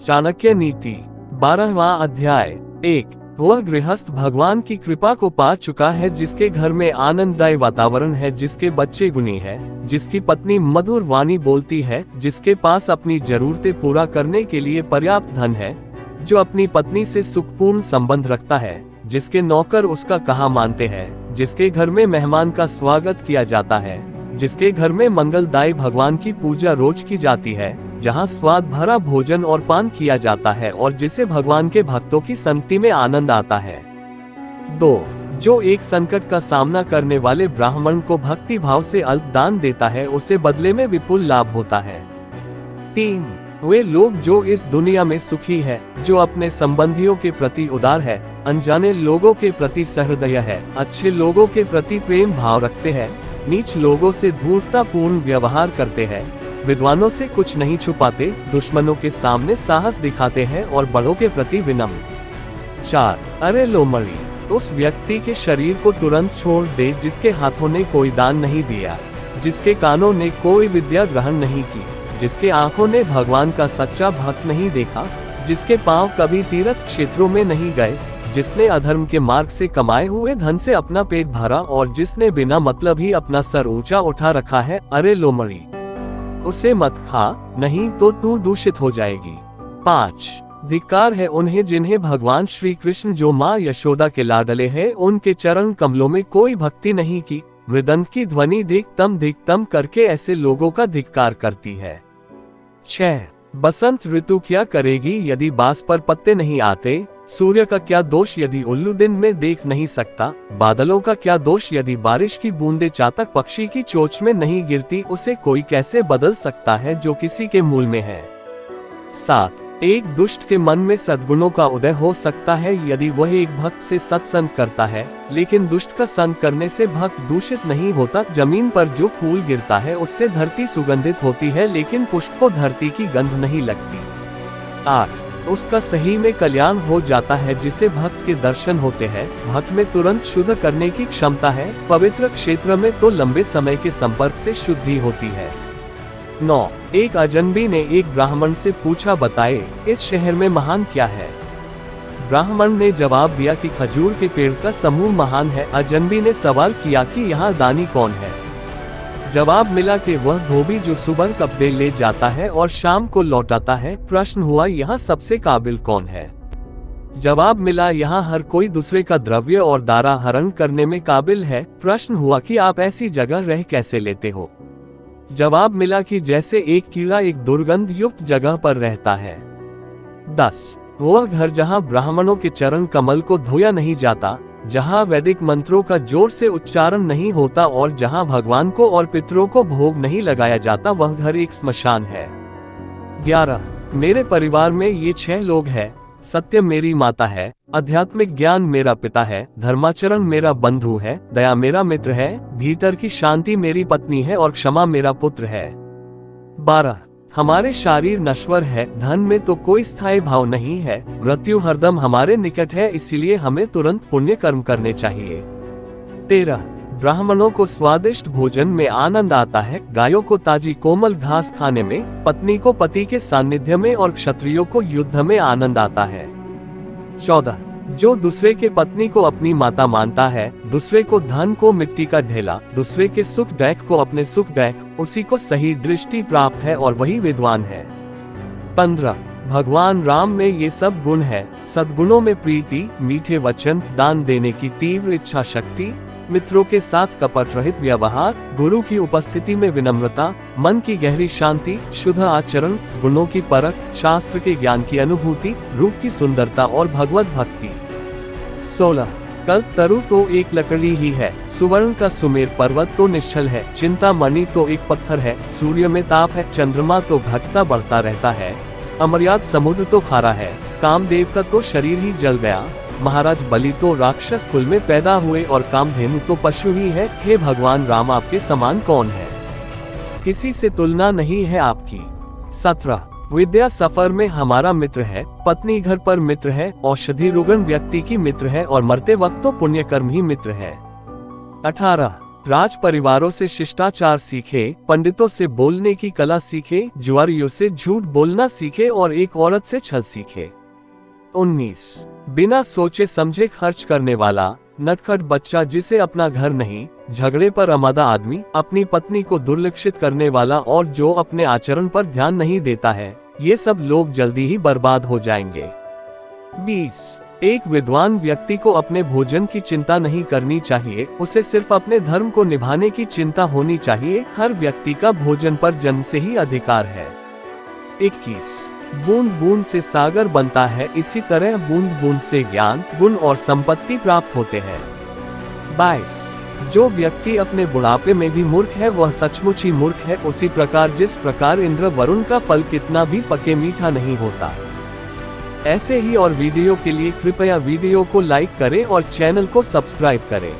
चाणक्य नीति 12वां अध्याय 1। वह गृहस्थ भगवान की कृपा को पा चुका है, जिसके घर में आनंददायी वातावरण है, जिसके बच्चे गुणी है, जिसकी पत्नी मधुर वाणी बोलती है, जिसके पास अपनी जरूरतें पूरा करने के लिए पर्याप्त धन है, जो अपनी पत्नी से सुखपूर्ण संबंध रखता है, जिसके नौकर उसका कहा मानते हैं, जिसके घर में मेहमान का स्वागत किया जाता है, जिसके घर में मंगलदायी भगवान की पूजा रोज की जाती है, जहाँ स्वाद भरा भोजन और पान किया जाता है और जिसे भगवान के भक्तों की संगति में आनंद आता है। 2। जो एक संकट का सामना करने वाले ब्राह्मण को भक्ति भाव से अल्प दान देता है, उसे बदले में विपुल लाभ होता है। 3। वे लोग जो इस दुनिया में सुखी है, जो अपने संबंधियों के प्रति उदार है, अनजाने लोगों के प्रति सहृदय है, अच्छे लोगों के प्रति प्रेम भाव रखते हैं, नीच लोगों से धूर्ततापूर्ण व्यवहार करते हैं, विद्वानों से कुछ नहीं छुपाते, दुश्मनों के सामने साहस दिखाते हैं और बड़ों के प्रति विनम्र। 4। अरे लोमड़ी, उस व्यक्ति के शरीर को तुरंत छोड़ दे जिसके हाथों ने कोई दान नहीं दिया, जिसके कानों ने कोई विद्या ग्रहण नहीं की, जिसके आंखों ने भगवान का सच्चा भक्त नहीं देखा, जिसके पांव कभी तीर्थ क्षेत्रों में नहीं गए, जिसने अधर्म के मार्ग से कमाए हुए धन से अपना पेट भरा और जिसने बिना मतलब ही अपना सर ऊंचा उठा रखा है, अरे लोमड़ी, उसे मत खा, नहीं तो तू दूषित हो जाएगी। 5। धिक्कार है उन्हें जिन्हें भगवान श्री कृष्ण, जो माँ यशोदा के लाडले हैं, उनके चरण कमलों में कोई भक्ति नहीं की, मृदंग की ध्वनि धिक्तम करके ऐसे लोगों का धिक्कार करती है। 6। बसंत ऋतु क्या करेगी यदि बांस पर पत्ते नहीं आते, सूर्य का क्या दोष यदि उल्लू दिन में देख नहीं सकता, बादलों का क्या दोष यदि बारिश की बूंदे चातक पक्षी की चोंच में नहीं गिरती, उसे कोई कैसे बदल सकता है जो किसी के मूल में है। 7। एक दुष्ट के मन में सद्गुणों का उदय हो सकता है यदि वह एक भक्त से सत्संग करता है, लेकिन दुष्ट का संग करने से भक्त दूषित नहीं होता। जमीन पर जो फूल गिरता है उससे धरती सुगंधित होती है, लेकिन पुष्प को धरती की गंध नहीं लगती। 8। उसका सही में कल्याण हो जाता है जिसे भक्त के दर्शन होते हैं, भक्त में तुरंत शुद्ध करने की क्षमता है, पवित्र क्षेत्र में तो लंबे समय के संपर्क से शुद्धि होती है। 9। एक अजनबी ने एक ब्राह्मण से पूछा, बताए इस शहर में महान क्या है? ब्राह्मण ने जवाब दिया कि खजूर के पेड़ का समूह महान है। अजनबी ने सवाल किया कि यहाँ दानी कौन है? जवाब मिला कि वह धोबी जो सुबह कपड़े ले जाता है और शाम को लौटाता है। प्रश्न हुआ, यहाँ सबसे काबिल कौन है? जवाब मिला, यहाँ हर कोई दूसरे का द्रव्य और दारा हरण करने में काबिल है। प्रश्न हुआ कि आप ऐसी जगह रह कैसे लेते हो? जवाब मिला कि जैसे एक कीड़ा एक दुर्गंध युक्त जगह पर रहता है। 10। वह घर जहाँ ब्राह्मणों के चरण कमल को धोया नहीं जाता, जहाँ वैदिक मंत्रों का जोर से उच्चारण नहीं होता और जहाँ भगवान को और पितरों को भोग नहीं लगाया जाता, वह घर एक स्मशान है। 11। मेरे परिवार में ये 6 लोग हैं। सत्य मेरी माता है, आध्यात्मिक ज्ञान मेरा पिता है, धर्माचरण मेरा बंधु है, दया मेरा मित्र है, भीतर की शांति मेरी पत्नी है और क्षमा मेरा पुत्र है। 12। हमारे शरीर नश्वर है, धन में तो कोई स्थायी भाव नहीं है, मृत्यु हरदम हमारे निकट है, इसीलिए हमें तुरंत पुण्य कर्म करने चाहिए। 13। ब्राह्मणों को स्वादिष्ट भोजन में आनंद आता है, गायों को ताजी कोमल घास खाने में, पत्नी को पति के सानिध्य में और क्षत्रियों को युद्ध में आनंद आता है। 14। जो दूसरे के पत्नी को अपनी माता मानता है, दूसरे को धन को मिट्टी का ढेला, दूसरे के सुख दैक को अपने सुख दैक, उसी को सही दृष्टि प्राप्त है और वही विद्वान है। 15। भगवान राम में ये सब गुण है, सद्गुणों में प्रीति, मीठे वचन, दान देने की तीव्र इच्छा शक्ति, मित्रों के साथ कपट रहित व्यवहार, गुरु की उपस्थिति में विनम्रता, मन की गहरी शांति, शुद्ध आचरण, गुणों की परख, शास्त्र के ज्ञान की अनुभूति, रूप की सुंदरता और भगवत भक्ति। 16। कल्पतरु तो एक लकड़ी ही है, सुवर्ण का सुमेर पर्वत तो निश्चल है, चिंतामणि तो एक पत्थर है, सूर्य में ताप है, चंद्रमा तो घटता बढ़ता रहता है, अमर्याद समुद्र तो खारा है, कामदेव का तो शरीर ही जल गया, महाराज बलि तो राक्षस कुल में पैदा हुए और कामधेनु तो पशु ही है। हे भगवान राम, आपके समान कौन है? किसी से तुलना नहीं है आपकी। 17। विद्या सफर में हमारा मित्र है, पत्नी घर पर मित्र है, औषधि रुग्ण व्यक्ति की मित्र है और मरते वक्त तो पुण्य कर्म ही मित्र है। 18। राज परिवारों से शिष्टाचार सीखे, पंडितों से बोलने की कला सीखे, जुआरियों से झूठ बोलना सीखे और एक औरत से छल सीखे। 19 बिना सोचे समझे खर्च करने वाला नटखट बच्चा जिसे अपना घर नहीं, झगड़े पर आमादा आदमी, अपनी पत्नी को दुर्लक्षित करने वाला और जो अपने आचरण पर ध्यान नहीं देता है, ये सब लोग जल्दी ही बर्बाद हो जाएंगे। 20 एक विद्वान व्यक्ति को अपने भोजन की चिंता नहीं करनी चाहिए, उसे सिर्फ अपने धर्म को निभाने की चिंता होनी चाहिए। हर व्यक्ति का भोजन पर जन्म से ही अधिकार है। 21 बूंद बूंद से सागर बनता है, इसी तरह बूंद बूंद से ज्ञान, गुण और संपत्ति प्राप्त होते हैं। 22 जो व्यक्ति अपने बुढ़ापे में भी मूर्ख है वह सचमुच ही मूर्ख है, उसी प्रकार जिस प्रकार इंद्र वरुण का फल कितना भी पके मीठा नहीं होता। ऐसे ही और वीडियो के लिए कृपया वीडियो को लाइक करें और चैनल को सब्सक्राइब करें।